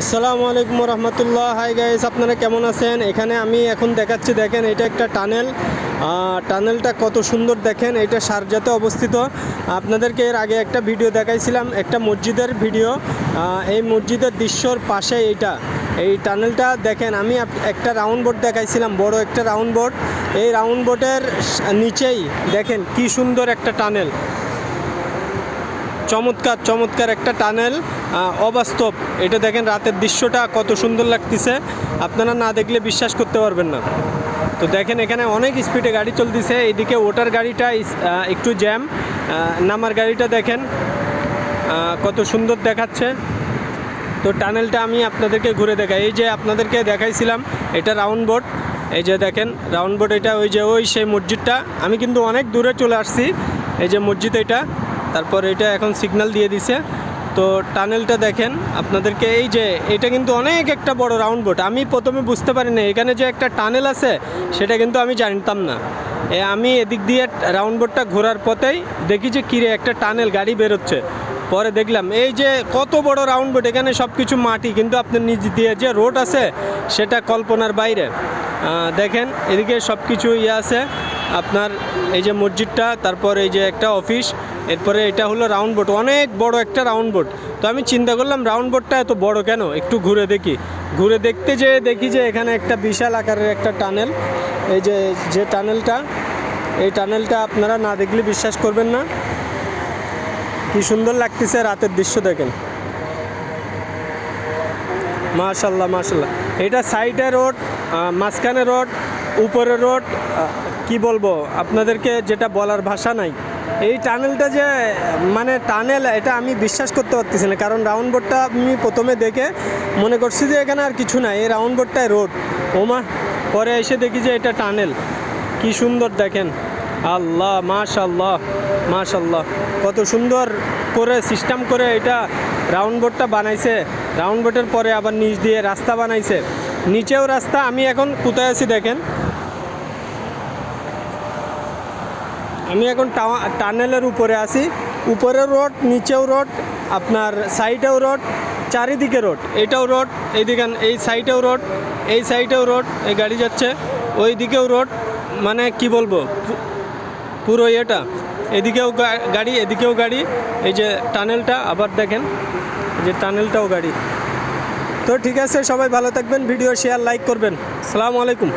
আসসালামু আলাইকুম রহমতুল্লাহ। Hi guys, আপনারা কেমন আছেন? এখানে আমি এখন দেখাচ্ছি, দেখেন এটা একটা টানেল। টানেলটা কত সুন্দর দেখেন। এটা শারজাতে অবস্থিত। আপনাদেরকে এর আগে একটা ভিডিও দেখাইছিলাম, একটা মসজিদের ভিডিও। এই মসজিদের দৃশ্যর পাশে এই টানেলটা দেখেন। আমি একটা রাউন্ড বোর্ড দেখাইছিলাম, বড় একটা রাউন্ড বোর্ড। এই রাউন্ড বোর্ডের নিচেই দেখেন কি সুন্দর একটা টানেল। চমৎকার চমৎকার একটা টানেল, অবাস্তব। এটা দেখেন, রাতের দৃশ্যটা কত সুন্দর লাগতেছে, আপনারা না দেখলে বিশ্বাস করতে পারবেন না। তো দেখেন এখানে অনেক স্পিডে গাড়ি চলতেছে। এইদিকে ওটার গাড়িটা একটু জ্যাম, নামার গাড়িটা দেখেন কত সুন্দর দেখাচ্ছে। তো টানেলটা আমি আপনাদেরকে ঘুরে দেখাই। এই যে আপনাদেরকে দেখাইছিলাম, এটা রাউন্ড বোর্ড। এই যে দেখেন রাউন্ড বোর্ড, এটা ওই সেই মসজিদটা। আমি কিন্তু অনেক দূরে চলে আসছি। এই যে মসজিদ এটা, তারপর এটা এখন সিগন্যাল দিয়ে দিছে। তো টানেলটা দেখেন আপনাদেরকে। এই যে এটা কিন্তু অনেক একটা বড় রাউন্ড বোর্ড। আমি প্রথমে বুঝতে পারি না এখানে যে একটা টানেল আছে, সেটা কিন্তু আমি জানতাম না। আমি এদিক দিয়ে রাউন্ড বোর্ডটা ঘোরার পথেই দেখি যে কিরে একটা টানেল, গাড়ি বেরোচ্ছে। পরে দেখলাম এই যে কত বড় রাউন্ড বোর্ড, এখানে সব কিছু মাটি, কিন্তু আপনার নিচ দিয়ে যে রোড আছে সেটা কল্পনার বাইরে। দেখেন এদিকে সব কিছু আছে আপনার। এই যে মসজিদটা, তারপর এই যে একটা অফিস, এরপরে এটা হলো রাউন্ড বোর্ড, অনেক বড় একটা রাউন্ড বোর্ড। তো আমি চিন্তা করলাম রাউন্ড বোর্ডটা এত বড় কেন, একটু ঘুরে দেখি। ঘুরে দেখতে যেয়ে দেখি যে এখানে একটা বিশাল আকারের একটা টানেল। এই যে টানেলটা, এই টানেলটা আপনারা না দেখলে বিশ্বাস করবেন না। কি সুন্দর লাগতেছে, রাতের দৃশ্য দেখেন। মাশাল্লাহ মাশাল্লাহ। এটা সাইডে রোড, মাঝখানে রোড, উপরে রোড। কি বলবো আপনাদেরকে, যেটা বলার ভাষা নাই। এই টানেলটা যে মানে টানেল, এটা আমি বিশ্বাস করতে পারতেছি না। কারণ রাউন্ড বোর্ডটা আমি প্রথমে দেখে মনে করছি যে এখানে আর কিছু নাই, এই রাউন্ড বোর্ডটায় রোড। ওমা, পরে এসে দেখি যে এটা টানেল। কি সুন্দর দেখেন। আল্লাহ, মাশাল্লাহ মাশাল্লাহ, কত সুন্দর করে সিস্টেম করে এটা রাউন্ড বোর্ডটা বানাইছে। রাউন্ড বোর্ডের পরে আবার নিচ দিয়ে রাস্তা বানাইছে, নিচেও রাস্তা। আমি এখন কোথায় আছি দেখেন, আমি এখন টানেলের উপরে আছি। উপরেও রোড, নিচেও রোড, আপনার সাইডেও রোড, চারিদিকে রোড। এটাও রোড, এইদিকে এই সাইডেও রোড, এই সাইডেও রোড, এই গাড়ি যাচ্ছে। ওই দিকেও রোড, মানে কি বলবো, পুরো এটা। এদিকেও গাড়ি, এদিকেও গাড়ি। এই যে টানেলটা আবার দেখেন, এই যে টানেলটাও গাড়ি। তো ঠিক আছে, সবাই ভালো থাকবেন, ভিডিও শেয়ার লাইক করবেন। আসসালামু আলাইকুম।